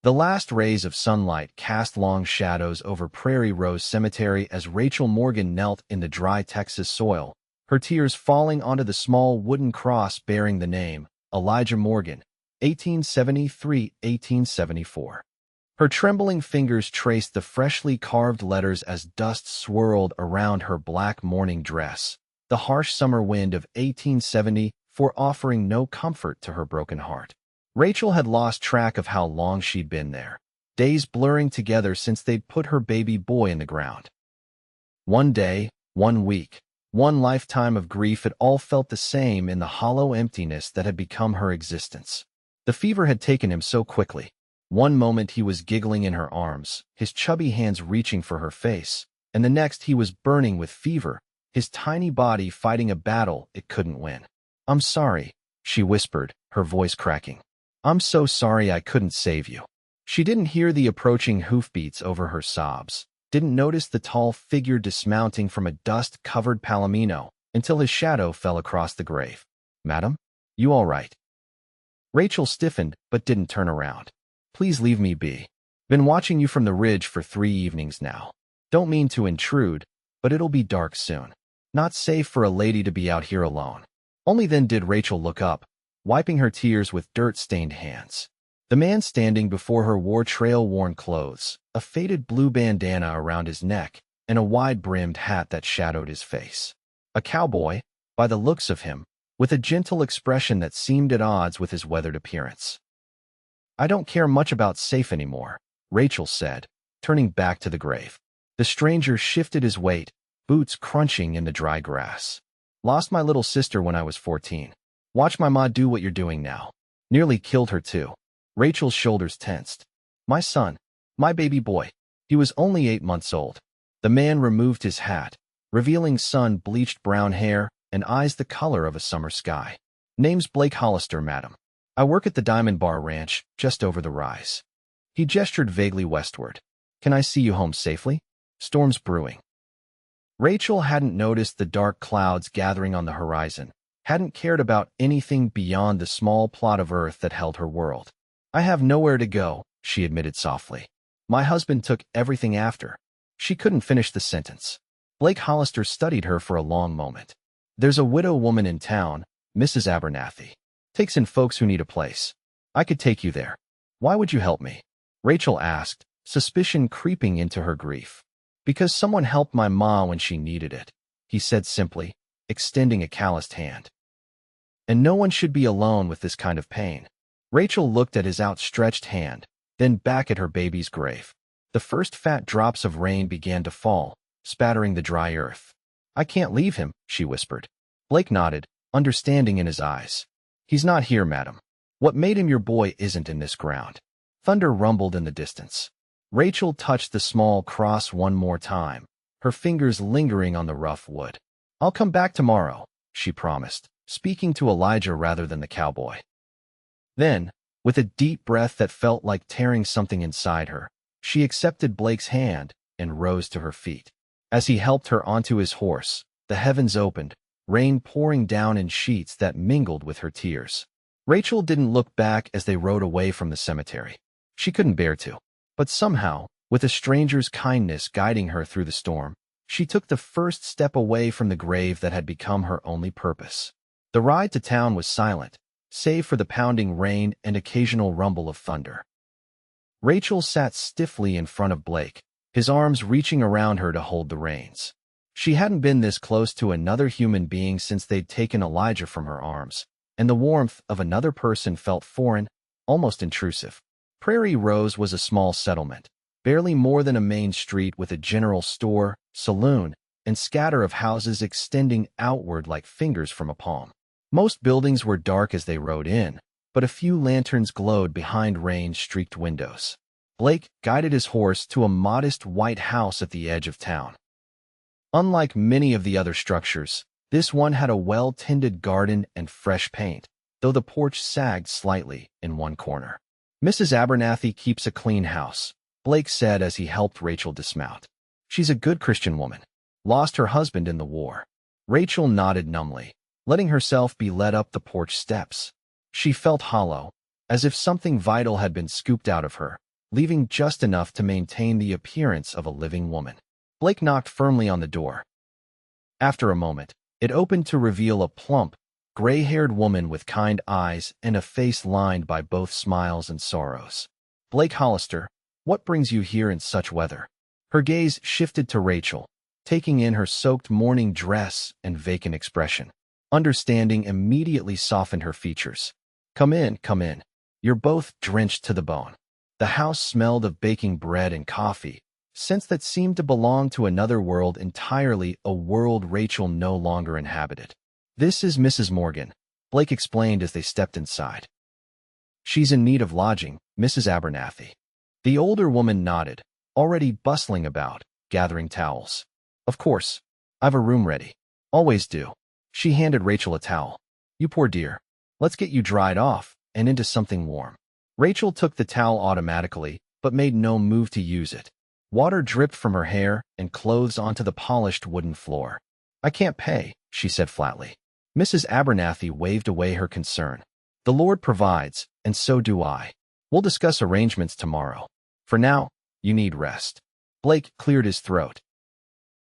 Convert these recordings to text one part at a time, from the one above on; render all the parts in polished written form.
The last rays of sunlight cast long shadows over Prairie Rose Cemetery as Rachel Morgan knelt in the dry Texas soil, her tears falling onto the small wooden cross bearing the name, Elijah Morgan, 1873-1874. Her trembling fingers traced the freshly carved letters as dust swirled around her black mourning dress, the harsh summer wind of 1874 offering no comfort to her broken heart. Rachel had lost track of how long she'd been there, days blurring together since they'd put her baby boy in the ground. One day, 1 week, one lifetime of grief, it all felt the same in the hollow emptiness that had become her existence. The fever had taken him so quickly. One moment he was giggling in her arms, his chubby hands reaching for her face, and the next he was burning with fever, his tiny body fighting a battle it couldn't win. "I'm sorry," she whispered, her voice cracking. "I'm so sorry I couldn't save you." She didn't hear the approaching hoofbeats over her sobs, didn't notice the tall figure dismounting from a dust-covered palomino until his shadow fell across the grave. "Madam, you all right?" Rachel stiffened but didn't turn around. "Please leave me be. Been watching you from the ridge for 3 evenings now. Don't mean to intrude, but it'll be dark soon. Not safe for a lady to be out here alone." Only then did Rachel look up, wiping her tears with dirt-stained hands. The man standing before her wore trail-worn clothes, a faded blue bandana around his neck, and a wide-brimmed hat that shadowed his face. A cowboy, by the looks of him, with a gentle expression that seemed at odds with his weathered appearance. "I don't care much about safe anymore," Rachel said, turning back to the grave. The stranger shifted his weight, boots crunching in the dry grass. "Lost my little sister when I was 14. Watch my ma do what you're doing now. Nearly killed her too." Rachel's shoulders tensed. "My son, my baby boy. He was only 8 months old." The man removed his hat, revealing sun-bleached brown hair and eyes the color of a summer sky. "Name's Blake Hollister, madam. I work at the Diamond Bar Ranch, just over the rise." He gestured vaguely westward. "Can I see you home safely? Storm's brewing." Rachel hadn't noticed the dark clouds gathering on the horizon, hadn't cared about anything beyond the small plot of earth that held her world. "I have nowhere to go," she admitted softly. "My husband took everything after." She couldn't finish the sentence. Blake Hollister studied her for a long moment. "There's a widow woman in town, Mrs. Abernathy. Takes in folks who need a place. I could take you there. Why would you help me?" Rachel asked, suspicion creeping into her grief. "Because someone helped my ma when she needed it," he said simply, extending a calloused hand. "And no one should be alone with this kind of pain." Rachel looked at his outstretched hand, then back at her baby's grave. The first fat drops of rain began to fall, spattering the dry earth. "I can't leave him," she whispered. Blake nodded, understanding in his eyes. "He's not here, madam. What made him your boy isn't in this ground." Thunder rumbled in the distance. Rachel touched the small cross one more time, her fingers lingering on the rough wood. "I'll come back tomorrow," she promised, speaking to Elijah rather than the cowboy. Then, with a deep breath that felt like tearing something inside her, she accepted Blake's hand and rose to her feet. As he helped her onto his horse, the heavens opened, rain pouring down in sheets that mingled with her tears. Rachel didn't look back as they rode away from the cemetery. She couldn't bear to. But somehow, with a stranger's kindness guiding her through the storm, she took the first step away from the grave that had become her only purpose. The ride to town was silent, save for the pounding rain and occasional rumble of thunder. Rachel sat stiffly in front of Blake, his arms reaching around her to hold the reins. She hadn't been this close to another human being since they'd taken Elijah from her arms, and the warmth of another person felt foreign, almost intrusive. Prairie Rose was a small settlement, barely more than a main street with a general store, saloon, and scatter of houses extending outward like fingers from a palm. Most buildings were dark as they rode in, but a few lanterns glowed behind rain-streaked windows. Blake guided his horse to a modest white house at the edge of town. Unlike many of the other structures, this one had a well-tended garden and fresh paint, though the porch sagged slightly in one corner. "Mrs. Abernathy keeps a clean house," Blake said as he helped Rachel dismount. "She's a good Christian woman. Lost her husband in the war." Rachel nodded numbly, letting herself be led up the porch steps. She felt hollow, as if something vital had been scooped out of her, leaving just enough to maintain the appearance of a living woman. Blake knocked firmly on the door. After a moment, it opened to reveal a plump, gray-haired woman with kind eyes and a face lined by both smiles and sorrows. Blake Hollister, what brings you here in such weather? Her gaze shifted to Rachel, taking in her soaked morning dress and vacant expression. Understanding immediately softened her features. Come in, come in. You're both drenched to the bone. The house smelled of baking bread and coffee, scents that seemed to belong to another world entirely, a world Rachel no longer inhabited. This is Mrs. Morgan, Blake explained as they stepped inside. She's in need of lodging, Mrs. Abernathy. The older woman nodded, already bustling about, gathering towels. Of course. I've a room ready. Always do. She handed Rachel a towel. You poor dear. Let's get you dried off and into something warm. Rachel took the towel automatically, but made no move to use it. Water dripped from her hair and clothes onto the polished wooden floor. I can't pay, she said flatly. Mrs. Abernathy waved away her concern. The Lord provides, and so do I. We'll discuss arrangements tomorrow. For now, you need rest. Blake cleared his throat.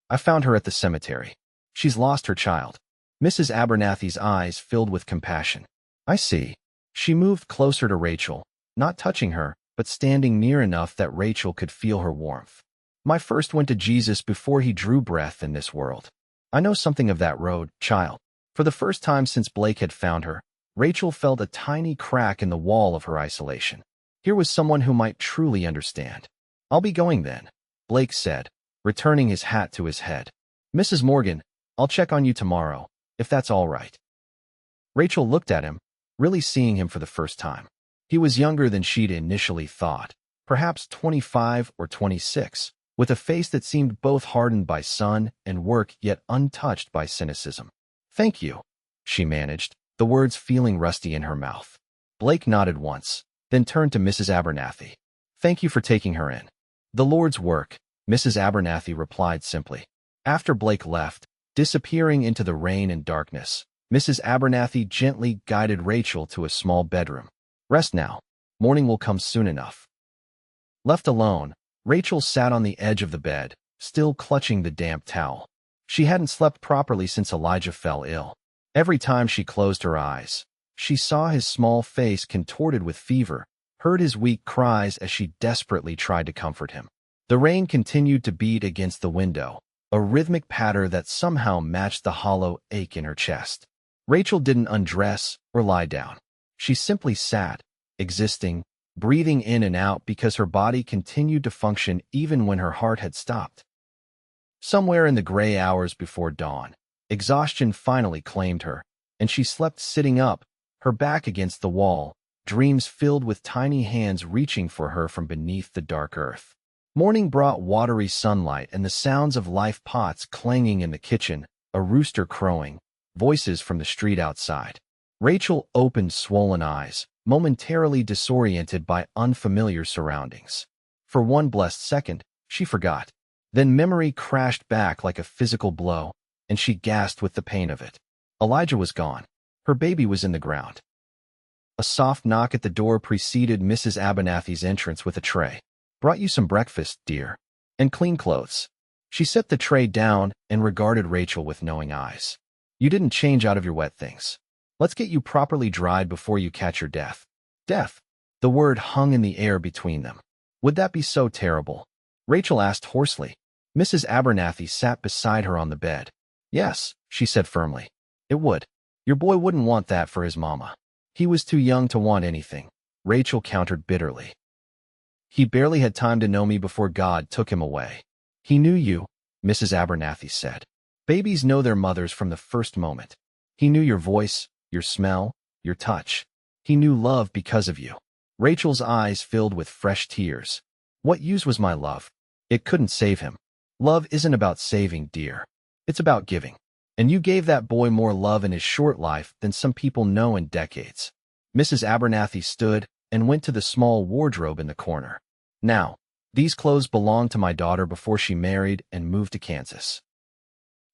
I found her at the cemetery. She's lost her child. Mrs. Abernathy's eyes filled with compassion. I see. She moved closer to Rachel, not touching her, but standing near enough that Rachel could feel her warmth. My first went to Jesus before he drew breath in this world. I know something of that road, child. For the first time since Blake had found her, Rachel felt a tiny crack in the wall of her isolation. Here was someone who might truly understand. I'll be going then, Blake said, returning his hat to his head. Mrs. Morgan, I'll check on you tomorrow, if that's all right. Rachel looked at him, really seeing him for the first time. He was younger than she'd initially thought, perhaps 25 or 26, with a face that seemed both hardened by sun and work yet untouched by cynicism. Thank you, she managed, the words feeling rusty in her mouth. Blake nodded once, then turned to Mrs. Abernathy. Thank you for taking her in. The Lord's work, Mrs. Abernathy replied simply. After Blake left, disappearing into the rain and darkness, Mrs. Abernathy gently guided Rachel to a small bedroom. Rest now. Morning will come soon enough. Left alone, Rachel sat on the edge of the bed, still clutching the damp towel. She hadn't slept properly since Elijah fell ill. Every time she closed her eyes, she saw his small face contorted with fever, heard his weak cries as she desperately tried to comfort him. The rain continued to beat against the window, a rhythmic patter that somehow matched the hollow ache in her chest. Rachel didn't undress or lie down. She simply sat, existing, breathing in and out because her body continued to function even when her heart had stopped. Somewhere in the gray hours before dawn, exhaustion finally claimed her, and she slept sitting up, her back against the wall, dreams filled with tiny hands reaching for her from beneath the dark earth. Morning brought watery sunlight and the sounds of life pots clanging in the kitchen, a rooster crowing, voices from the street outside. Rachel opened swollen eyes, momentarily disoriented by unfamiliar surroundings. For one blessed second, she forgot. Then memory crashed back like a physical blow, and she gasped with the pain of it. Elijah was gone. Her baby was in the ground. A soft knock at the door preceded Mrs. Abernathy's entrance with a tray. Brought you some breakfast, dear. And clean clothes. She set the tray down and regarded Rachel with knowing eyes. You didn't change out of your wet things. Let's get you properly dried before you catch your death. Death. The word hung in the air between them. Would that be so terrible? Rachel asked hoarsely. Mrs. Abernathy sat beside her on the bed. Yes, she said firmly. It would. Your boy wouldn't want that for his mama. He was too young to want anything, Rachel countered bitterly. He barely had time to know me before God took him away. He knew you, Mrs. Abernathy said. Babies know their mothers from the first moment. He knew your voice, your smell, your touch. He knew love because of you. Rachel's eyes filled with fresh tears. What use was my love? It couldn't save him. Love isn't about saving, dear. It's about giving. And you gave that boy more love in his short life than some people know in decades. Mrs. Abernathy stood and went to the small wardrobe in the corner. Now, these clothes belonged to my daughter before she married and moved to Kansas.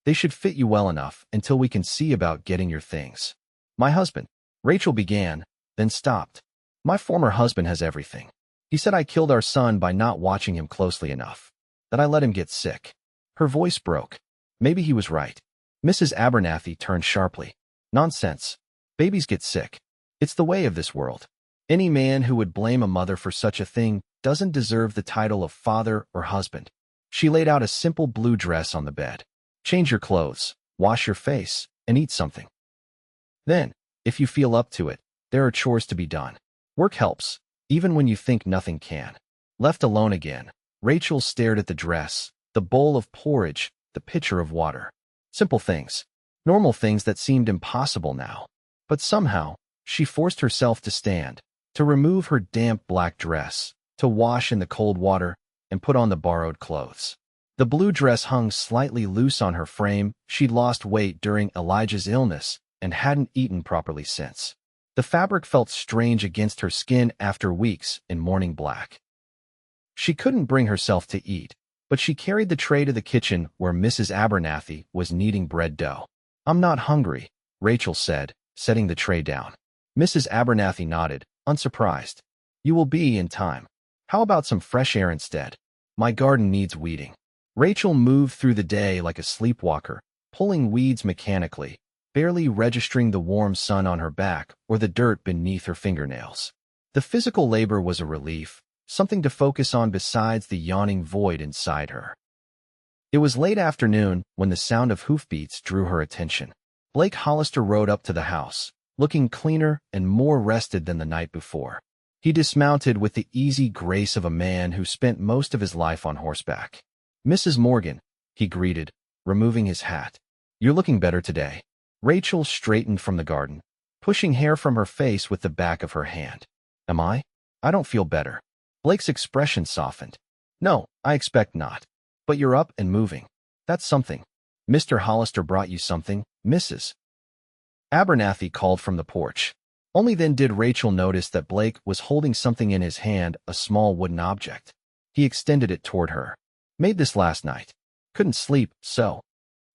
They should fit you well enough until we can see about getting your things. My husband, Rachel began, then stopped. My former husband has everything. He said I killed our son by not watching him closely enough, that I let him get sick. Her voice broke. Maybe he was right. Mrs. Abernathy turned sharply. Nonsense. Babies get sick. It's the way of this world. Any man who would blame a mother for such a thing doesn't deserve the title of father or husband. She laid out a simple blue dress on the bed. Change your clothes, wash your face, and eat something. Then, if you feel up to it, there are chores to be done. Work helps, even when you think nothing can. Left alone again, Rachel stared at the dress, the bowl of porridge, the pitcher of water. Simple things. Normal things that seemed impossible now. But somehow, she forced herself to stand, to remove her damp black dress, to wash in the cold water, and put on the borrowed clothes. The blue dress hung slightly loose on her frame. She'd lost weight during Elijah's illness and hadn't eaten properly since. The fabric felt strange against her skin after weeks in morning black. She couldn't bring herself to eat, but she carried the tray to the kitchen where Mrs. Abernathy was kneading bread dough. I'm not hungry, Rachel said, setting the tray down. Mrs. Abernathy nodded, unsurprised. You will be in time. How about some fresh air instead? My garden needs weeding. Rachel moved through the day like a sleepwalker, pulling weeds mechanically, barely registering the warm sun on her back or the dirt beneath her fingernails. The physical labor was a relief, something to focus on besides the yawning void inside her. It was late afternoon when the sound of hoofbeats drew her attention. Blake Hollister rode up to the house, looking cleaner and more rested than the night before. He dismounted with the easy grace of a man who spent most of his life on horseback. Mrs. Morgan, he greeted, removing his hat. You're looking better today. Rachel straightened from the garden, pushing hair from her face with the back of her hand. Am I? I don't feel better. Blake's expression softened. No, I expect not. But you're up and moving. That's something. Mr. Hollister brought you something, Mrs. Abernathy called from the porch. Only then did Rachel notice that Blake was holding something in his hand, a small wooden object. He extended it toward her. Made this last night. Couldn't sleep, so.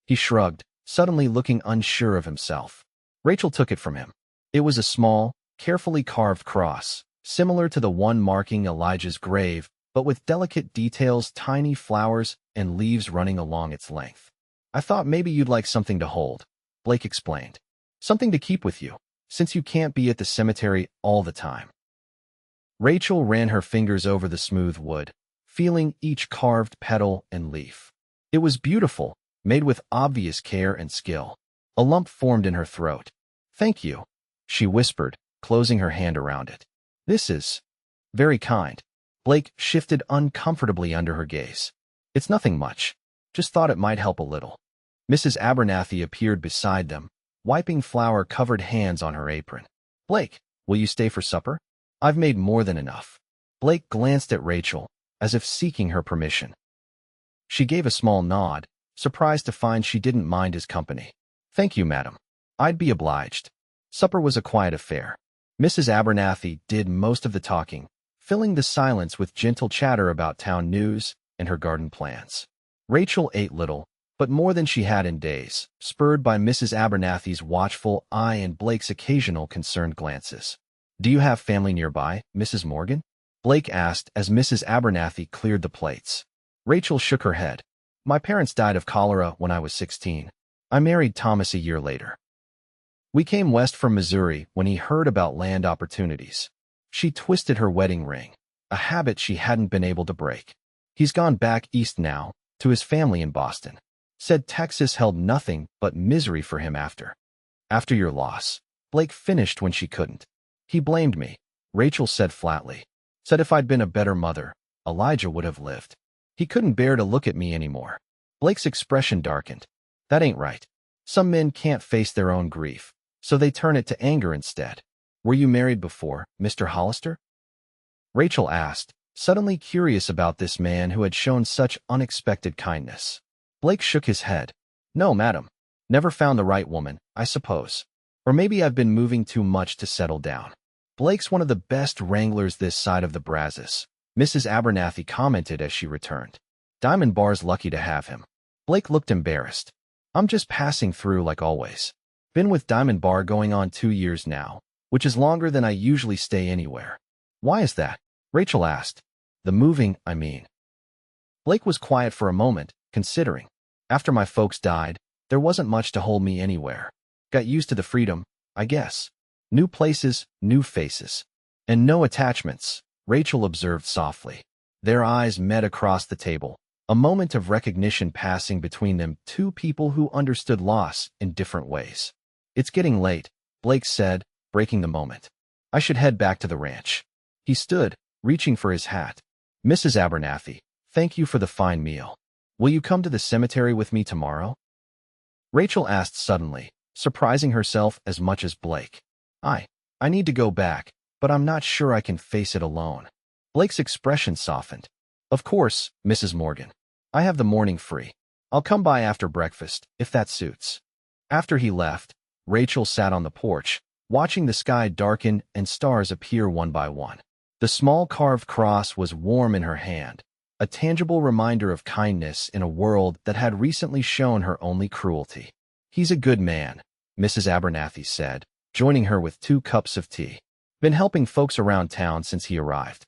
He shrugged, suddenly looking unsure of himself. Rachel took it from him. It was a small, carefully carved cross, similar to the one marking Elijah's grave, but with delicate details, tiny flowers, and leaves running along its length. I thought maybe you'd like something to hold, Blake explained. Something to keep with you, since you can't be at the cemetery all the time. Rachel ran her fingers over the smooth wood, feeling each carved petal and leaf. It was beautiful, made with obvious care and skill. A lump formed in her throat. Thank you, she whispered, closing her hand around it. This is very kind. Blake shifted uncomfortably under her gaze. It's nothing much. Just thought it might help a little. Mrs. Abernathy appeared beside them, wiping flour-covered hands on her apron. Blake, will you stay for supper? I've made more than enough. Blake glanced at Rachel, as if seeking her permission. She gave a small nod, surprised to find she didn't mind his company. Thank you, madam. I'd be obliged. Supper was a quiet affair. Mrs. Abernathy did most of the talking, filling the silence with gentle chatter about town news and her garden plans. Rachel ate little, but more than she had in days, spurred by Mrs. Abernathy's watchful eye and Blake's occasional concerned glances. Do you have family nearby, Mrs. Morgan? Blake asked as Mrs. Abernathy cleared the plates. Rachel shook her head. My parents died of cholera when I was 16. I married Thomas a year later. We came west from Missouri when he heard about land opportunities. She twisted her wedding ring, a habit she hadn't been able to break. He's gone back east now, to his family in Boston. Said Texas held nothing but misery for him after your loss. Blake finished when she couldn't. He blamed me, Rachel said flatly. Said if I'd been a better mother, Elijah would have lived. He couldn't bear to look at me anymore. Blake's expression darkened. That ain't right. Some men can't face their own grief, so they turn it to anger instead. Were you married before, Mr. Hollister? Rachel asked, suddenly curious about this man who had shown such unexpected kindness. Blake shook his head. No, madam. Never found the right woman, I suppose. Or maybe I've been moving too much to settle down. Blake's one of the best wranglers this side of the Brazos, Mrs. Abernathy commented as she returned. Diamond Bar's lucky to have him. Blake looked embarrassed. I'm just passing through like always. Been with Diamond Bar going on 2 years now, which is longer than I usually stay anywhere. Why is that? Rachel asked. The moving, I mean. Blake was quiet for a moment, considering. After my folks died, there wasn't much to hold me anywhere. Got used to the freedom, I guess. New places, new faces. And no attachments, Rachel observed softly. Their eyes met across the table, a moment of recognition passing between them, two people who understood loss in different ways. It's getting late, Blake said, breaking the moment. I should head back to the ranch. He stood, reaching for his hat. Mrs. Abernathy, thank you for the fine meal. Will you come to the cemetery with me tomorrow? Rachel asked suddenly, surprising herself as much as Blake. I need to go back, but I'm not sure I can face it alone. Blake's expression softened. Of course, Mrs. Morgan. I have the morning free. I'll come by after breakfast, if that suits. After he left, Rachel sat on the porch, watching the sky darken and stars appear one by one. The small carved cross was warm in her hand, a tangible reminder of kindness in a world that had recently shown her only cruelty. He's a good man, Mrs. Abernathy said, joining her with 2 cups of tea. Been helping folks around town since he arrived.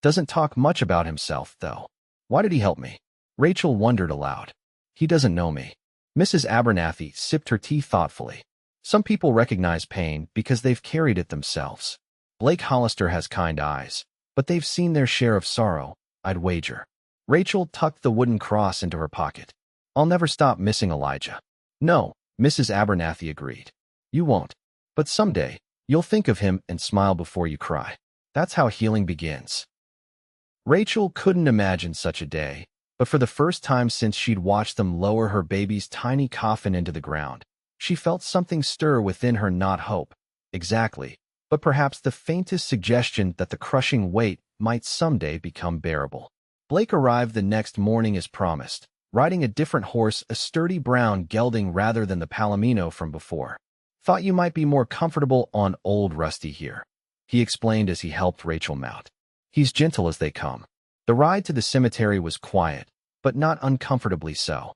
Doesn't talk much about himself, though. Why did he help me? Rachel wondered aloud. He doesn't know me. Mrs. Abernathy sipped her tea thoughtfully. Some people recognize pain because they've carried it themselves. Blake Hollister has kind eyes, but they've seen their share of sorrow, I'd wager. Rachel tucked the wooden cross into her pocket. I'll never stop missing Elijah. No, Mrs. Abernathy agreed. You won't. But someday, you'll think of him and smile before you cry. That's how healing begins. Rachel couldn't imagine such a day, but for the first time since she'd watched them lower her baby's tiny coffin into the ground, she felt something stir within her, not hope, exactly, but perhaps the faintest suggestion that the crushing weight might someday become bearable. Blake arrived the next morning as promised, riding a different horse, a sturdy brown gelding rather than the palomino from before. Thought you might be more comfortable on old Rusty here, he explained as he helped Rachel mount. He's gentle as they come. The ride to the cemetery was quiet, but not uncomfortably so.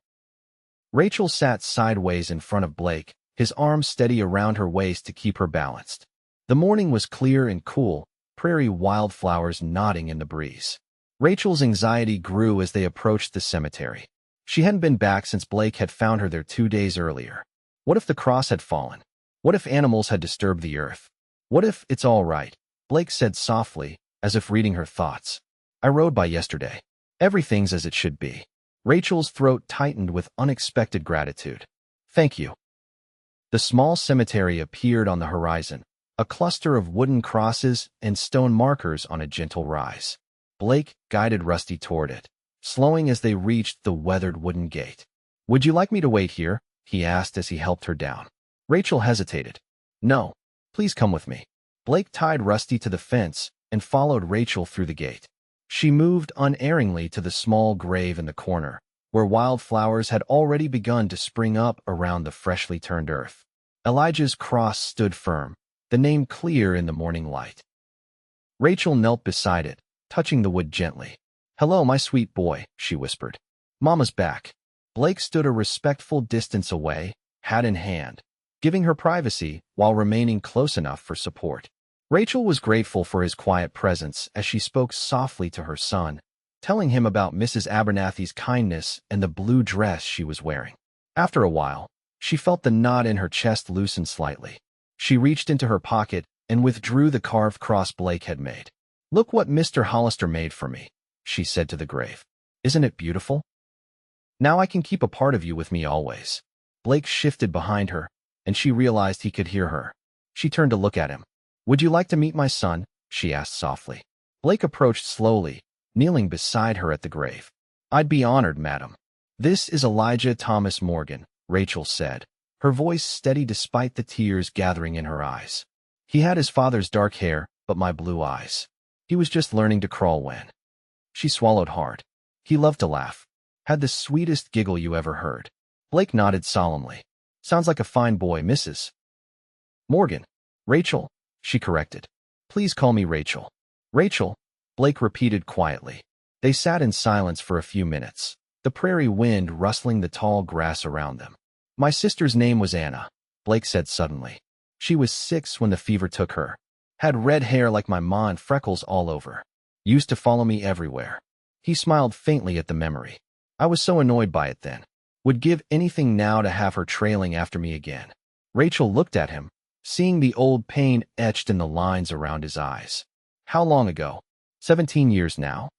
Rachel sat sideways in front of Blake, his arms steady around her waist to keep her balanced. The morning was clear and cool, prairie wildflowers nodding in the breeze. Rachel's anxiety grew as they approached the cemetery. She hadn't been back since Blake had found her there 2 days earlier. What if the cross had fallen? What if animals had disturbed the earth? What if it's all right? Blake said softly, as if reading her thoughts. I rode by yesterday. Everything's as it should be. Rachel's throat tightened with unexpected gratitude. Thank you. The small cemetery appeared on the horizon, a cluster of wooden crosses and stone markers on a gentle rise. Blake guided Rusty toward it, slowing as they reached the weathered wooden gate. Would you like me to wait here? He asked as he helped her down. Rachel hesitated. No, please come with me. Blake tied Rusty to the fence and followed Rachel through the gate. She moved unerringly to the small grave in the corner, where wildflowers had already begun to spring up around the freshly turned earth. Elijah's cross stood firm, the name clear in the morning light. Rachel knelt beside it, touching the wood gently. Hello, my sweet boy, she whispered. Mama's back. Blake stood a respectful distance away, hat in hand, giving her privacy while remaining close enough for support. Rachel was grateful for his quiet presence as she spoke softly to her son, telling him about Mrs. Abernathy's kindness and the blue dress she was wearing. After a while, she felt the knot in her chest loosen slightly. She reached into her pocket and withdrew the carved cross Blake had made. Look what Mr. Hollister made for me, she said to the grave. Isn't it beautiful? Now I can keep a part of you with me always. Blake shifted behind her, and she realized he could hear her. She turned to look at him. Would you like to meet my son? She asked softly. Blake approached slowly, kneeling beside her at the grave. I'd be honored, madam. This is Elijah Thomas Morgan, Rachel said, her voice steady despite the tears gathering in her eyes. He had his father's dark hair, but my blue eyes. He was just learning to crawl when. She swallowed hard. He loved to laugh. Had the sweetest giggle you ever heard. Blake nodded solemnly. Sounds like a fine boy, Mrs. Morgan. Rachel, she corrected. Please call me Rachel. Rachel, Blake repeated quietly. They sat in silence for a few minutes, the prairie wind rustling the tall grass around them. My sister's name was Anna, Blake said suddenly. She was 6 when the fever took her. Had red hair like my ma and freckles all over. Used to follow me everywhere. He smiled faintly at the memory. I was so annoyed by it then. Would give anything now to have her trailing after me again. Rachel looked at him, seeing the old pain etched in the lines around his eyes. How long ago? 17 years now.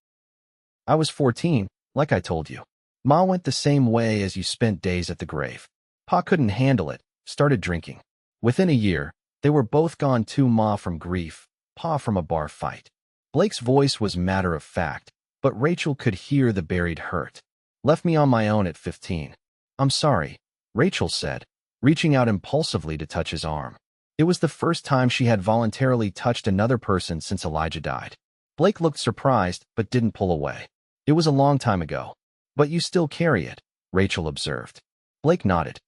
I was 14, like I told you. Ma went the same way as you spent days at the grave. Pa couldn't handle it, started drinking. Within a year, they were both gone too, Ma from grief, Pa from a bar fight. Blake's voice was matter of fact, but Rachel could hear the buried hurt. Left me on my own at 15. I'm sorry, Rachel said, reaching out impulsively to touch his arm. It was the first time she had voluntarily touched another person since Elijah died. Blake looked surprised, but didn't pull away. It was a long time ago. But you still carry it, Rachel observed. Blake nodded.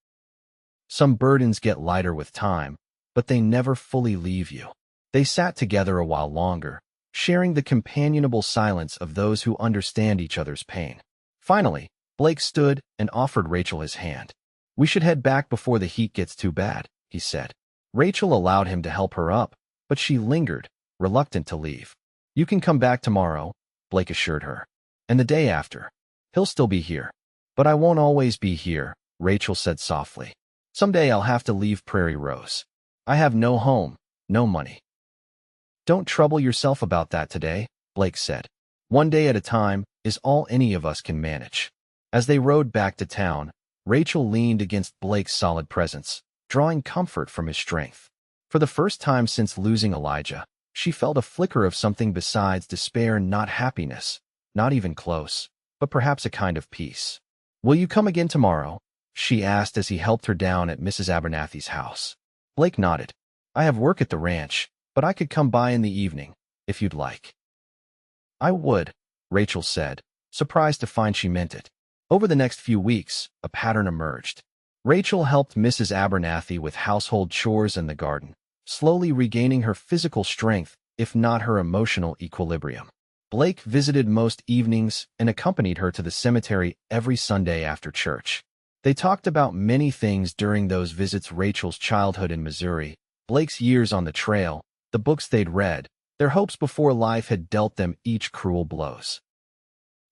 Some burdens get lighter with time, but they never fully leave you. They sat together a while longer, sharing the companionable silence of those who understand each other's pain. Finally, Blake stood and offered Rachel his hand. We should head back before the heat gets too bad, he said. Rachel allowed him to help her up, but she lingered, reluctant to leave. You can come back tomorrow, Blake assured her. And the day after. He'll still be here. But I won't always be here, Rachel said softly. Someday I'll have to leave Prairie Rose. I have no home, no money. Don't trouble yourself about that today, Blake said. One day at a time is all any of us can manage. As they rode back to town, Rachel leaned against Blake's solid presence, drawing comfort from his strength. For the first time since losing Elijah, she felt a flicker of something besides despair, not happiness, not even close, but perhaps a kind of peace. Will you come again tomorrow? She asked as he helped her down at Mrs. Abernathy's house. Blake nodded. I have work at the ranch, but I could come by in the evening, if you'd like. I would, Rachel said, surprised to find she meant it. Over the next few weeks, a pattern emerged. Rachel helped Mrs. Abernathy with household chores and the garden, slowly regaining her physical strength, if not her emotional equilibrium. Blake visited most evenings and accompanied her to the cemetery every Sunday after church. They talked about many things during those visits: Rachel's childhood in Missouri, Blake's years on the trail, the books they'd read, their hopes before life had dealt them each cruel blows.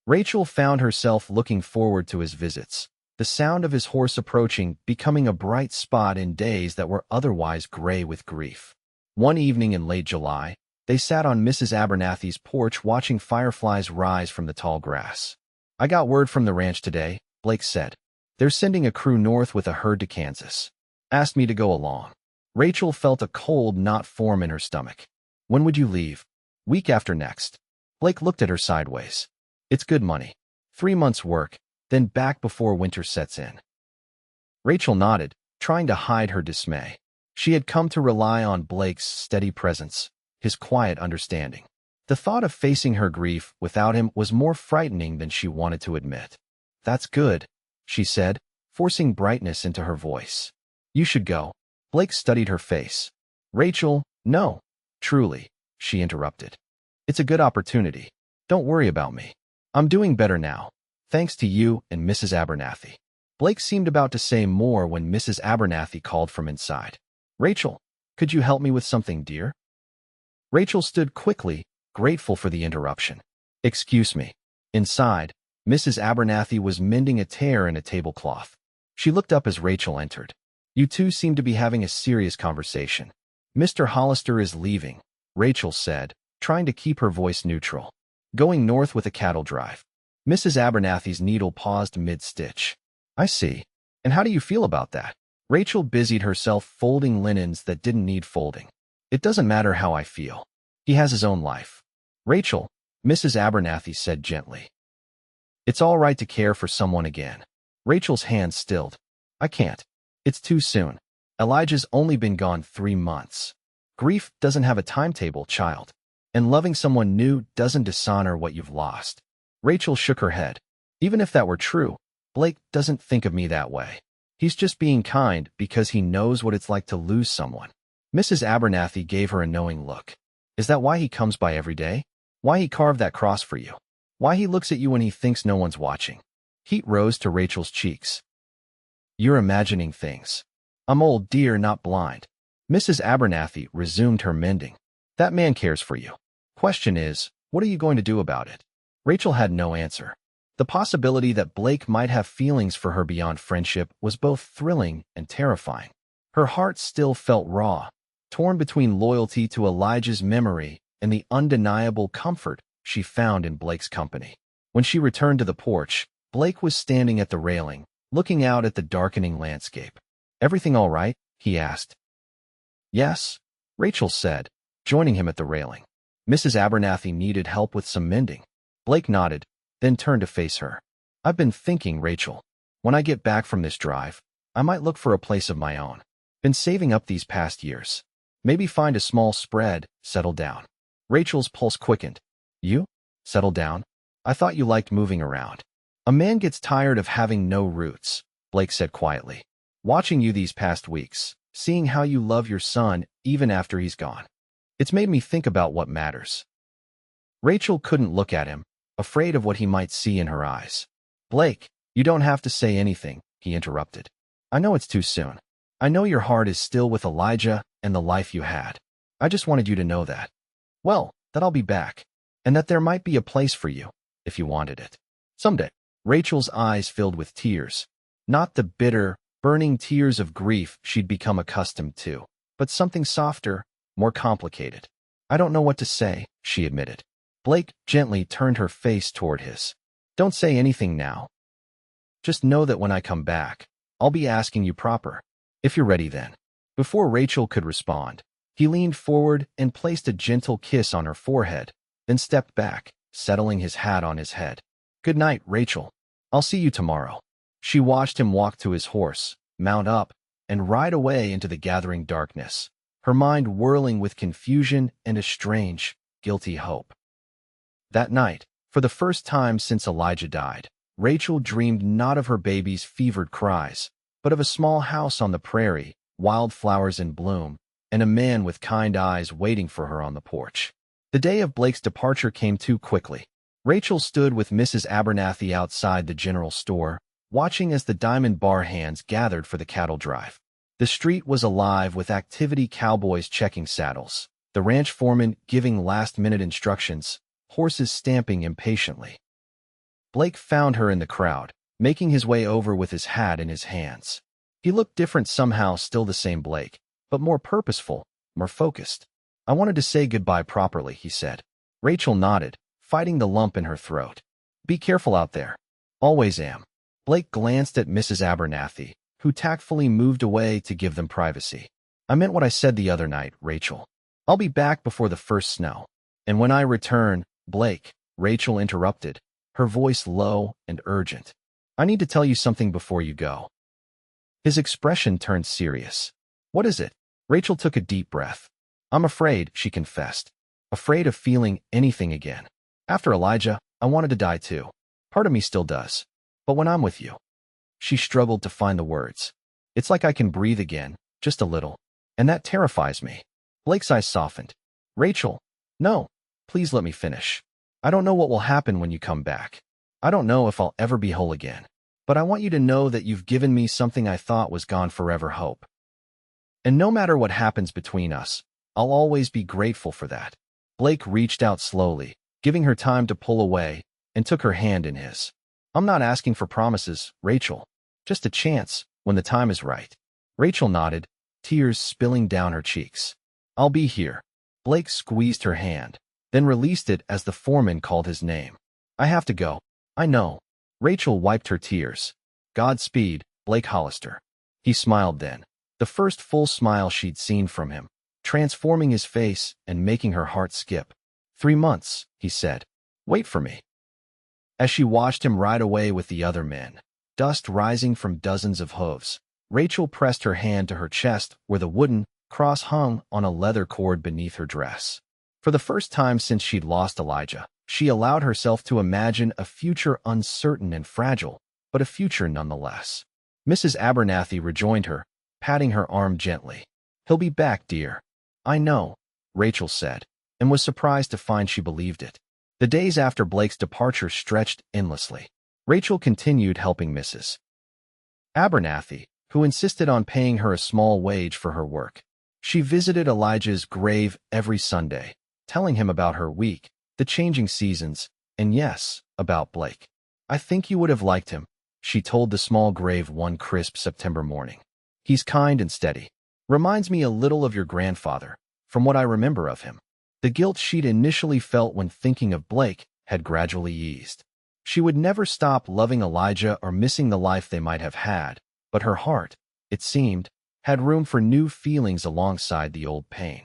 Rachel found herself looking forward to his visits, the sound of his horse approaching becoming a bright spot in days that were otherwise gray with grief. One evening in late July, they sat on Mrs. Abernathy's porch watching fireflies rise from the tall grass. I got word from the ranch today, Blake said. They're sending a crew north with a herd to Kansas. Asked me to go along. Rachel felt a cold knot form in her stomach. When would you leave? Week after next. Blake looked at her sideways. It's good money. 3 months' work, then back before winter sets in. Rachel nodded, trying to hide her dismay. She had come to rely on Blake's steady presence, his quiet understanding. The thought of facing her grief without him was more frightening than she wanted to admit. That's good, she said, forcing brightness into her voice. You should go. Blake studied her face. Rachel, no. Truly, she interrupted. It's a good opportunity. Don't worry about me. I'm doing better now, thanks to you and Mrs. Abernathy. Blake seemed about to say more when Mrs. Abernathy called from inside. Rachel, could you help me with something, dear? Rachel stood quickly, grateful for the interruption. Excuse me. Inside, Mrs. Abernathy was mending a tear in a tablecloth. She looked up as Rachel entered. You two seem to be having a serious conversation. Mr. Hollister is leaving, Rachel said, trying to keep her voice neutral. Going north with a cattle drive. Mrs. Abernathy's needle paused mid-stitch. I see. And how do you feel about that? Rachel busied herself folding linens that didn't need folding. It doesn't matter how I feel. He has his own life. Rachel, Mrs. Abernathy said gently. It's all right to care for someone again. Rachel's hand stilled. I can't. It's too soon. Elijah's only been gone 3 months. Grief doesn't have a timetable, child. And loving someone new doesn't dishonor what you've lost. Rachel shook her head. Even if that were true, Blake doesn't think of me that way. He's just being kind because he knows what it's like to lose someone. Mrs. Abernathy gave her a knowing look. Is that why he comes by every day? Why he carved that cross for you? Why he looks at you when he thinks no one's watching? Heat rose to Rachel's cheeks. You're imagining things. I'm old, dear, not blind. Mrs. Abernathy resumed her mending. That man cares for you. Question is, What are you going to do about it? Rachel had no answer. The possibility that Blake might have feelings for her beyond friendship was both thrilling and terrifying. Her heart still felt raw, torn between loyalty to Elijah's memory and the undeniable comfort she found in Blake's company. When she returned to the porch, Blake was standing at the railing, looking out at the darkening landscape. "Everything all right?" he asked. "Yes," Rachel said, joining him at the railing. "Mrs. Abernathy needed help with some mending." Blake nodded, then turned to face her. "I've been thinking, Rachel. When I get back from this drive, I might look for a place of my own. Been saving up these past years. Maybe find a small spread, settle down." Rachel's pulse quickened. "You? Settle down? I thought you liked moving around." "A man gets tired of having no roots," Blake said quietly. "Watching you these past weeks, seeing how you love your son even after he's gone. It's made me think about what matters." Rachel couldn't look at him, afraid of what he might see in her eyes. "Blake, you don't have to say anything," he interrupted. "I know it's too soon. I know your heart is still with Elijah and the life you had. I just wanted you to know that. Well, that I'll be back, and that there might be a place for you, if you wanted it. Someday." Rachel's eyes filled with tears. Not the bitter, burning tears of grief she'd become accustomed to, but something softer, more complicated. "I don't know what to say," she admitted. Blake gently turned her face toward his. "Don't say anything now. Just know that when I come back, I'll be asking you proper. If you're ready then." Before Rachel could respond, he leaned forward and placed a gentle kiss on her forehead, then stepped back, settling his hat on his head. "Good night, Rachel. I'll see you tomorrow." She watched him walk to his horse, mount up, and ride away into the gathering darkness, her mind whirling with confusion and a strange, guilty hope. That night, for the first time since Elijah died, Rachel dreamed not of her baby's fevered cries, but of a small house on the prairie, wildflowers in bloom, and a man with kind eyes waiting for her on the porch. The day of Blake's departure came too quickly. Rachel stood with Mrs. Abernathy outside the general store, watching as the Diamond Bar hands gathered for the cattle drive. The street was alive with activity, cowboys checking saddles, the ranch foreman giving last-minute instructions, horses stamping impatiently. Blake found her in the crowd, making his way over with his hat in his hands. He looked different somehow, still the same Blake, but more purposeful, more focused. "I wanted to say goodbye properly," he said. Rachel nodded, fighting the lump in her throat. "Be careful out there." "Always am." Blake glanced at Mrs. Abernathy, who tactfully moved away to give them privacy. "I meant what I said the other night, Rachel. I'll be back before the first snow. And when I return, Blake," Rachel interrupted, her voice low and urgent. "I need to tell you something before you go." His expression turned serious. "What is it?" Rachel took a deep breath. "I'm afraid," she confessed. "Afraid of feeling anything again. After Elijah, I wanted to die too. Part of me still does. But when I'm with you..." She struggled to find the words. "It's like I can breathe again, just a little. And that terrifies me." Blake's eyes softened. "Rachel, no. Please let me finish. I don't know what will happen when you come back. I don't know if I'll ever be whole again. But I want you to know that you've given me something I thought was gone forever: hope. And no matter what happens between us, I'll always be grateful for that." Blake reached out slowly, giving her time to pull away, and took her hand in his. "I'm not asking for promises, Rachel. Just a chance, when the time is right." Rachel nodded, tears spilling down her cheeks. "I'll be here." Blake squeezed her hand, then released it as the foreman called his name. "I have to go." "I know." Rachel wiped her tears. "Godspeed, Blake Hollister." He smiled then, the first full smile she'd seen from him, transforming his face and making her heart skip. 3 months, he said. "Wait for me." As she watched him ride away with the other men, dust rising from dozens of hooves, Rachel pressed her hand to her chest where the wooden cross hung on a leather cord beneath her dress. For the first time since she'd lost Elijah, she allowed herself to imagine a future uncertain and fragile, but a future nonetheless. Mrs. Abernathy rejoined her, patting her arm gently. "He'll be back, dear." "I know," Rachel said, and was surprised to find she believed it. The days after Blake's departure stretched endlessly. Rachel continued helping Mrs. Abernathy, who insisted on paying her a small wage for her work. She visited Elijah's grave every Sunday, telling him about her week, the changing seasons, and yes, about Blake. I think you would have liked him, she told the small grave one crisp September morning. He's kind and steady. Reminds me a little of your grandfather, from what I remember of him. The guilt she'd initially felt when thinking of Blake had gradually eased. She would never stop loving Elijah or missing the life they might have had, but her heart, it seemed, had room for new feelings alongside the old pain.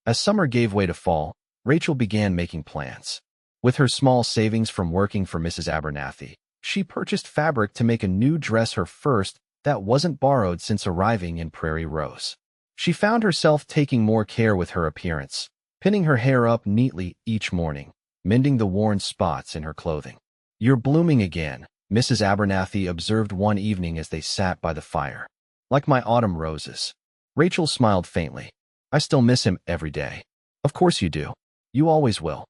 As summer gave way to fall, Rachel began making plans. With her small savings from working for Mrs. Abernathy, she purchased fabric to make a new dress, her first that wasn't borrowed since arriving in Prairie Rose. She found herself taking more care with her appearance, pinning her hair up neatly each morning, mending the worn spots in her clothing. "You're blooming again," Mrs. Abernathy observed one evening as they sat by the fire. "Like my autumn roses." Rachel smiled faintly. "I still miss him every day." "Of course you do. You always will.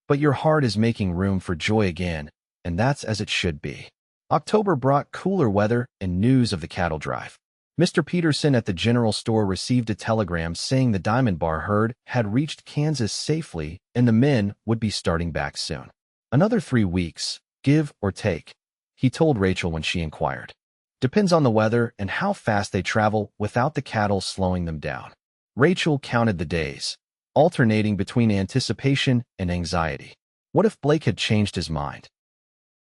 But your heart is making room for joy again, and that's as it should be." October brought cooler weather and news of the cattle drive. Mr. Peterson at the general store received a telegram saying the Diamond Bar herd had reached Kansas safely and the men would be starting back soon. "Another 3 weeks, give or take," he told Rachel when she inquired. "Depends on the weather and how fast they travel without the cattle slowing them down." Rachel counted the days, alternating between anticipation and anxiety. What if Blake had changed his mind?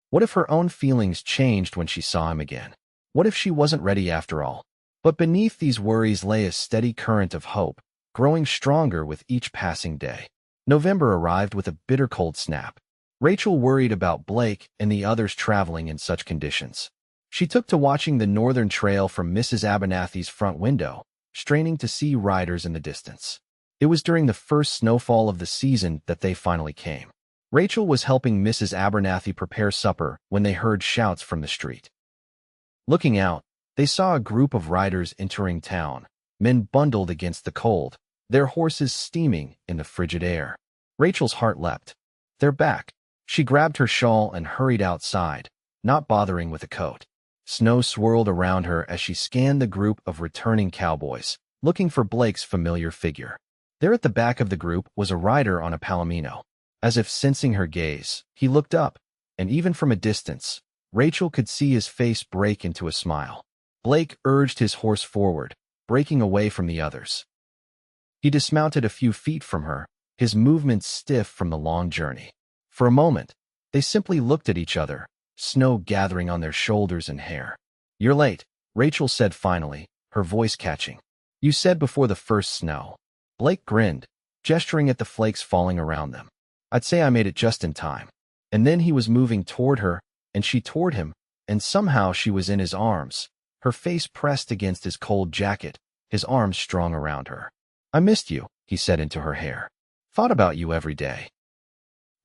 What if her own feelings changed when she saw him again? What if she wasn't ready after all? But beneath these worries lay a steady current of hope, growing stronger with each passing day. November arrived with a bitter cold snap. Rachel worried about Blake and the others traveling in such conditions. She took to watching the northern trail from Mrs. Abernathy's front window, straining to see riders in the distance. It was during the first snowfall of the season that they finally came. Rachel was helping Mrs. Abernathy prepare supper when they heard shouts from the street. Looking out, they saw a group of riders entering town, men bundled against the cold, their horses steaming in the frigid air. Rachel's heart leapt. "They're back." She grabbed her shawl and hurried outside, not bothering with a coat. Snow swirled around her as she scanned the group of returning cowboys, looking for Blake's familiar figure. There at the back of the group was a rider on a palomino. As if sensing her gaze, he looked up, and even from a distance, Rachel could see his face break into a smile. Blake urged his horse forward, breaking away from the others. He dismounted a few feet from her, his movements stiff from the long journey. For a moment, they simply looked at each other, snow gathering on their shoulders and hair. "You're late," Rachel said finally, her voice catching. "You said before the first snow." Blake grinned, gesturing at the flakes falling around them. "I'd say I made it just in time." And then he was moving toward her, and she toward him, and somehow she was in his arms, her face pressed against his cold jacket, his arms strung around her. "I missed you," he said into her hair. "Thought about you every day."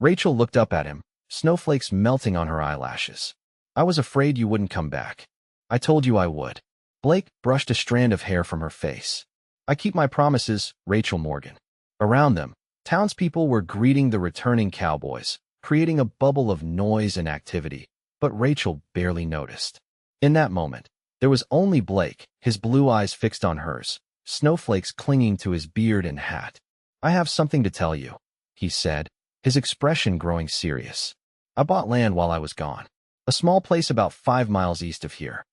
Rachel looked up at him, snowflakes melting on her eyelashes. "I was afraid you wouldn't come back. I told you I would." Blake brushed a strand of hair from her face. "I keep my promises, Rachel Morgan." Around them, townspeople were greeting the returning cowboys, creating a bubble of noise and activity, but Rachel barely noticed. In that moment, there was only Blake, his blue eyes fixed on hers, snowflakes clinging to his beard and hat. "I have something to tell you," he said, his expression growing serious. "I bought land while I was gone. A small place about 5 miles east of here.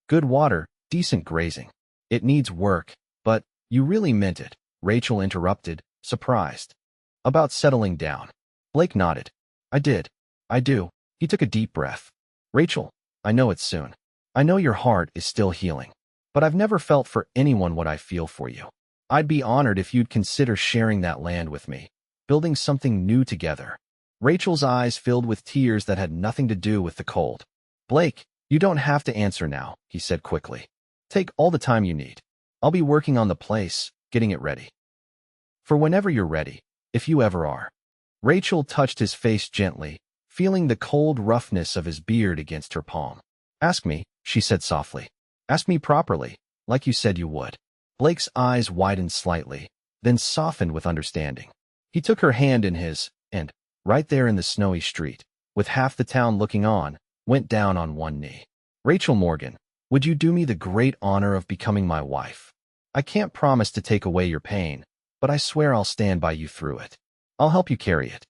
Good water, decent grazing. It needs work, but..." "You really meant it," Rachel interrupted, surprised. "About settling down." Blake nodded. "I did. I do." He took a deep breath. "Rachel, I know it's soon. I know your heart is still healing. But I've never felt for anyone what I feel for you. I'd be honored if you'd consider sharing that land with me, building something new together." Rachel's eyes filled with tears that had nothing to do with the cold. "Blake, you don't have to answer now," he said quickly. "Take all the time you need. I'll be working on the place, getting it ready. For whenever you're ready, if you ever are." Rachel touched his face gently, feeling the cold roughness of his beard against her palm. "Ask me," she said softly. "Ask me properly, like you said you would." Blake's eyes widened slightly, then softened with understanding. He took her hand in his, and, right there in the snowy street, with half the town looking on, went down on one knee. "Rachel Morgan, would you do me the great honor of becoming my wife? I can't promise to take away your pain, but I swear I'll stand by you through it." I'll help you carry it.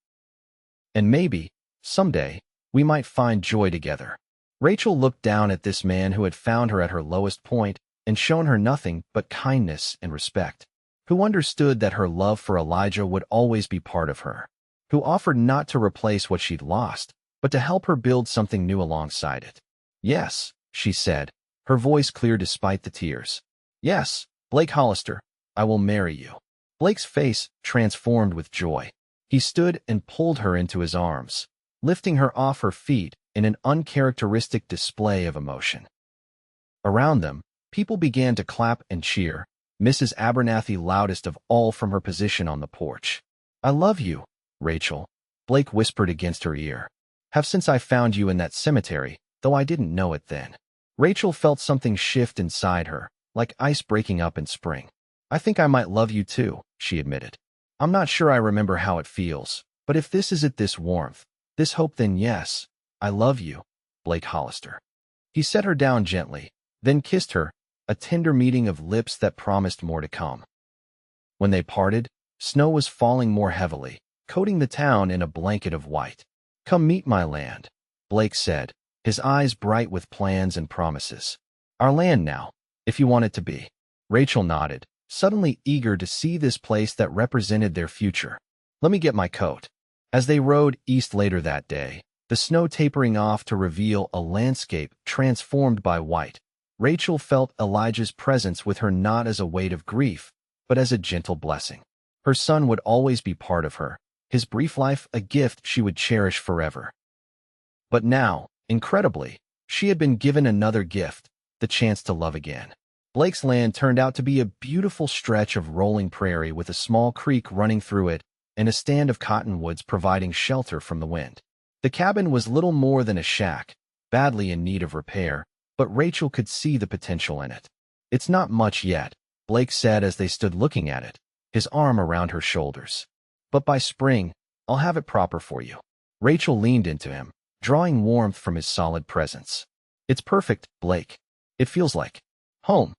And maybe, someday, we might find joy together. Rachel looked down at this man who had found her at her lowest point and shown her nothing but kindness and respect, who understood that her love for Elijah would always be part of her, who offered not to replace what she'd lost, but to help her build something new alongside it. Yes, she said, her voice clear despite the tears. Yes, Blake Hollister, I will marry you. Blake's face transformed with joy. He stood and pulled her into his arms, lifting her off her feet in an uncharacteristic display of emotion. Around them, people began to clap and cheer, Mrs. Abernathy loudest of all from her position on the porch. I love you, Rachel, Blake whispered against her ear. Have since I found you in that cemetery, though I didn't know it then. Rachel felt something shift inside her, like ice breaking up in spring. I think I might love you too, she admitted. I'm not sure I remember how it feels, but if this is it, this warmth, this hope, then yes, I love you, Blake Hollister. He set her down gently, then kissed her, a tender meeting of lips that promised more to come. When they parted, snow was falling more heavily, coating the town in a blanket of white. Come meet my land, Blake said, his eyes bright with plans and promises. Our land now, if you want it to be. Rachel nodded, suddenly eager to see this place that represented their future. Let me get my coat. As they rode east later that day, the snow tapering off to reveal a landscape transformed by white, Rachel felt Elijah's presence with her not as a weight of grief, but as a gentle blessing. Her son would always be part of her, his brief life a gift she would cherish forever. But now, incredibly, she had been given another gift, the chance to love again. Blake's land turned out to be a beautiful stretch of rolling prairie with a small creek running through it and a stand of cottonwoods providing shelter from the wind. The cabin was little more than a shack, badly in need of repair, but Rachel could see the potential in it. It's not much yet, Blake said as they stood looking at it, his arm around her shoulders. But by spring, I'll have it proper for you. Rachel leaned into him, drawing warmth from his solid presence. It's perfect, Blake. It feels like home.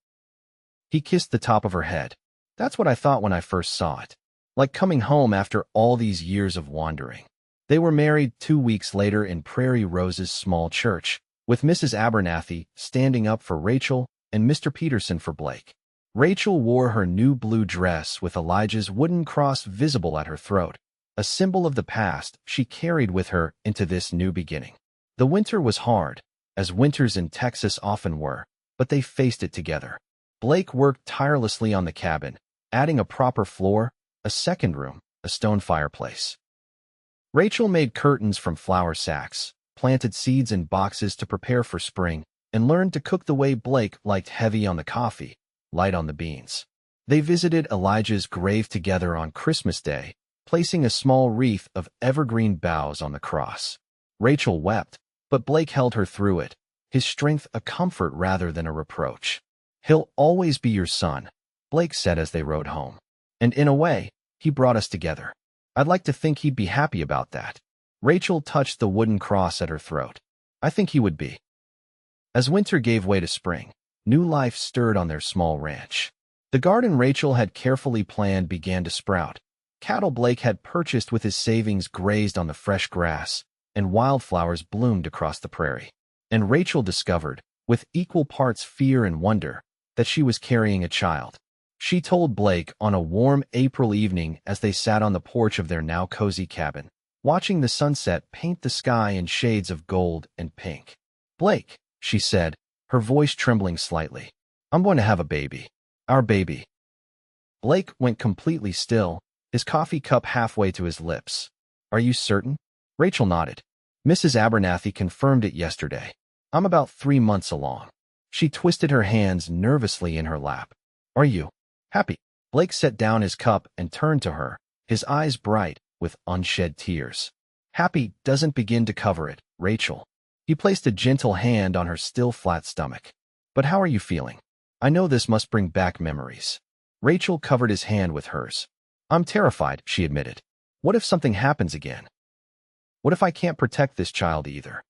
He kissed the top of her head. That's what I thought when I first saw it. Like coming home after all these years of wandering. They were married 2 weeks later in Prairie Rose's small church, with Mrs. Abernathy standing up for Rachel and Mr. Peterson for Blake. Rachel wore her new blue dress with Elijah's wooden cross visible at her throat, a symbol of the past she carried with her into this new beginning. The winter was hard, as winters in Texas often were, but they faced it together. Blake worked tirelessly on the cabin, adding a proper floor, a second room, a stone fireplace. Rachel made curtains from flour sacks, planted seeds in boxes to prepare for spring, and learned to cook the way Blake liked, heavy on the coffee, light on the beans. They visited Elijah's grave together on Christmas Day, placing a small wreath of evergreen boughs on the cross. Rachel wept, but Blake held her through it, his strength a comfort rather than a reproach. He'll always be your son, Blake said as they rode home. And in a way, he brought us together. I'd like to think he'd be happy about that. Rachel touched the wooden cross at her throat. I think he would be. As winter gave way to spring, new life stirred on their small ranch. The garden Rachel had carefully planned began to sprout. Cattle Blake had purchased with his savings grazed on the fresh grass, and wildflowers bloomed across the prairie. And Rachel discovered, with equal parts fear and wonder, that she was carrying a child. She told Blake on a warm April evening as they sat on the porch of their now cozy cabin, watching the sunset paint the sky in shades of gold and pink. Blake, she said, her voice trembling slightly, I'm going to have a baby. Our baby. Blake went completely still, his coffee cup halfway to his lips. Are you certain? Rachel nodded. Mrs. Abernathy confirmed it yesterday. I'm about 3 months along. She twisted her hands nervously in her lap. Are you happy? Blake set down his cup and turned to her, his eyes bright with unshed tears. Happy doesn't begin to cover it, Rachel. He placed a gentle hand on her still flat stomach. But how are you feeling? I know this must bring back memories. Rachel covered his hand with hers. I'm terrified, she admitted. What if something happens again? What if I can't protect this child either?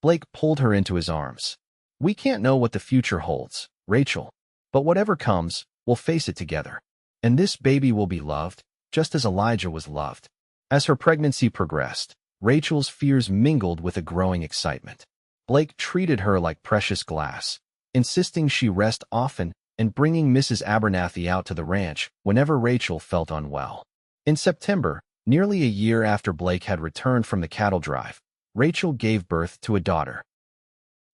Blake pulled her into his arms. We can't know what the future holds, Rachel. But whatever comes, we'll face it together. And this baby will be loved, just as Elijah was loved. As her pregnancy progressed, Rachel's fears mingled with a growing excitement. Blake treated her like precious glass, insisting she rest often and bringing Mrs. Abernathy out to the ranch whenever Rachel felt unwell. In September, nearly a year after Blake had returned from the cattle drive, Rachel gave birth to a daughter.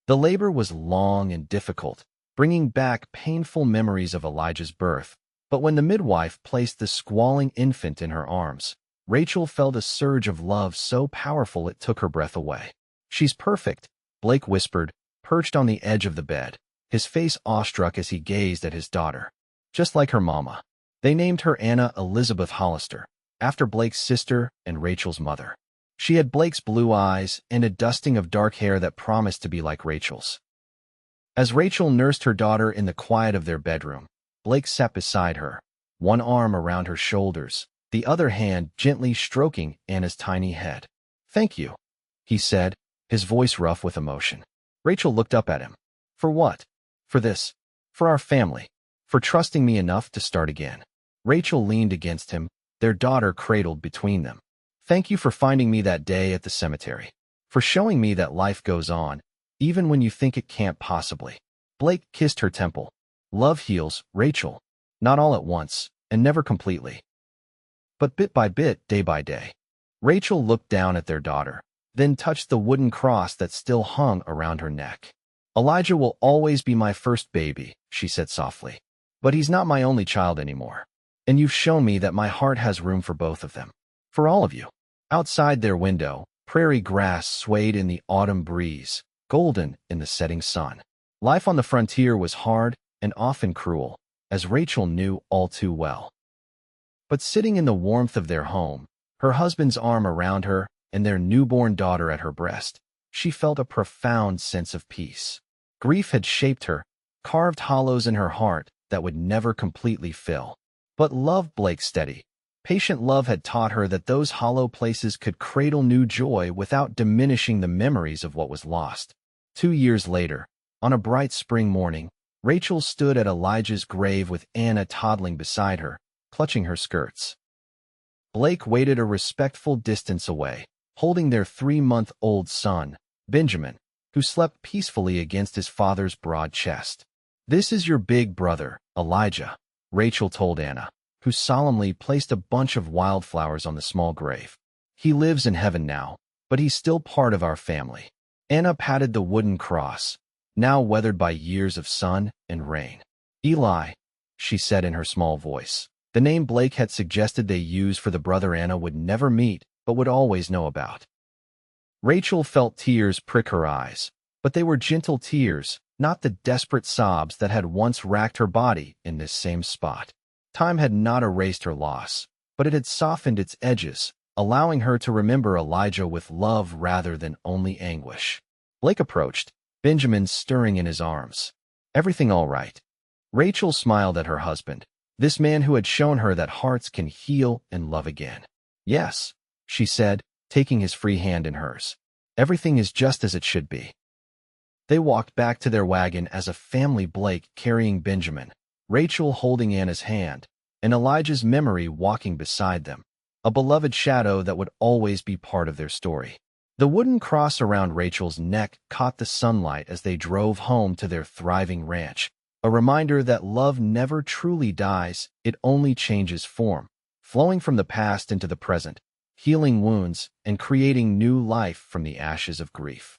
The labor was long and difficult, bringing back painful memories of Elijah's birth, but when the midwife placed the squalling infant in her arms, Rachel felt a surge of love so powerful it took her breath away. "She's perfect," Blake whispered, perched on the edge of the bed, his face awestruck as he gazed at his daughter. "Just like her mama." They named her Anna Elizabeth Hollister, after Blake's sister and Rachel's mother. She had Blake's blue eyes and a dusting of dark hair that promised to be like Rachel's. As Rachel nursed her daughter in the quiet of their bedroom, Blake sat beside her, one arm around her shoulders, the other hand gently stroking Anna's tiny head. "Thank you," he said, his voice rough with emotion. Rachel looked up at him. "For what?" "For this. For our family. For trusting me enough to start again." Rachel leaned against him, their daughter cradled between them. "Thank you for finding me that day at the cemetery. For showing me that life goes on, even when you think it can't possibly." Blake kissed her temple. "Love heals, Rachel. Not all at once, and never completely. But bit by bit, day by day." Rachel looked down at their daughter, then touched the wooden cross that still hung around her neck. "Elijah will always be my first baby," she said softly. "But he's not my only child anymore. And you've shown me that my heart has room for both of them. For all of you." Outside their window, prairie grass swayed in the autumn breeze, golden in the setting sun. Life on the frontier was hard and often cruel, as Rachel knew all too well. But sitting in the warmth of their home, her husband's arm around her and their newborn daughter at her breast, she felt a profound sense of peace. Grief had shaped her, carved hollows in her heart that would never completely fill. But love, Blake steady, patient love had taught her that those hollow places could cradle new joy without diminishing the memories of what was lost. 2 years later, on a bright spring morning, Rachel stood at Elijah's grave with Anna toddling beside her, clutching her skirts. Blake waited a respectful distance away, holding their 3-month-old son, Benjamin, who slept peacefully against his father's broad chest. "This is your big brother, Elijah," Rachel told Anna, who solemnly placed a bunch of wildflowers on the small grave. "He lives in heaven now, but he's still part of our family." Anna patted the wooden cross, now weathered by years of sun and rain. "Eli," she said in her small voice, the name Blake had suggested they use for the brother Anna would never meet but would always know about. Rachel felt tears prick her eyes, but they were gentle tears, not the desperate sobs that had once racked her body in this same spot. Time had not erased her loss, but it had softened its edges, allowing her to remember Elijah with love rather than only anguish. Blake approached, Benjamin stirring in his arms. "Everything all right?" Rachel smiled at her husband, this man who had shown her that hearts can heal and love again. "Yes," she said, taking his free hand in hers. "Everything is just as it should be." They walked back to their wagon as a family, Blake carrying Benjamin, Rachel holding Anna's hand, and Elijah's memory walking beside them, a beloved shadow that would always be part of their story. The wooden cross around Rachel's neck caught the sunlight as they drove home to their thriving ranch, a reminder that love never truly dies, it only changes form, flowing from the past into the present, healing wounds and creating new life from the ashes of grief.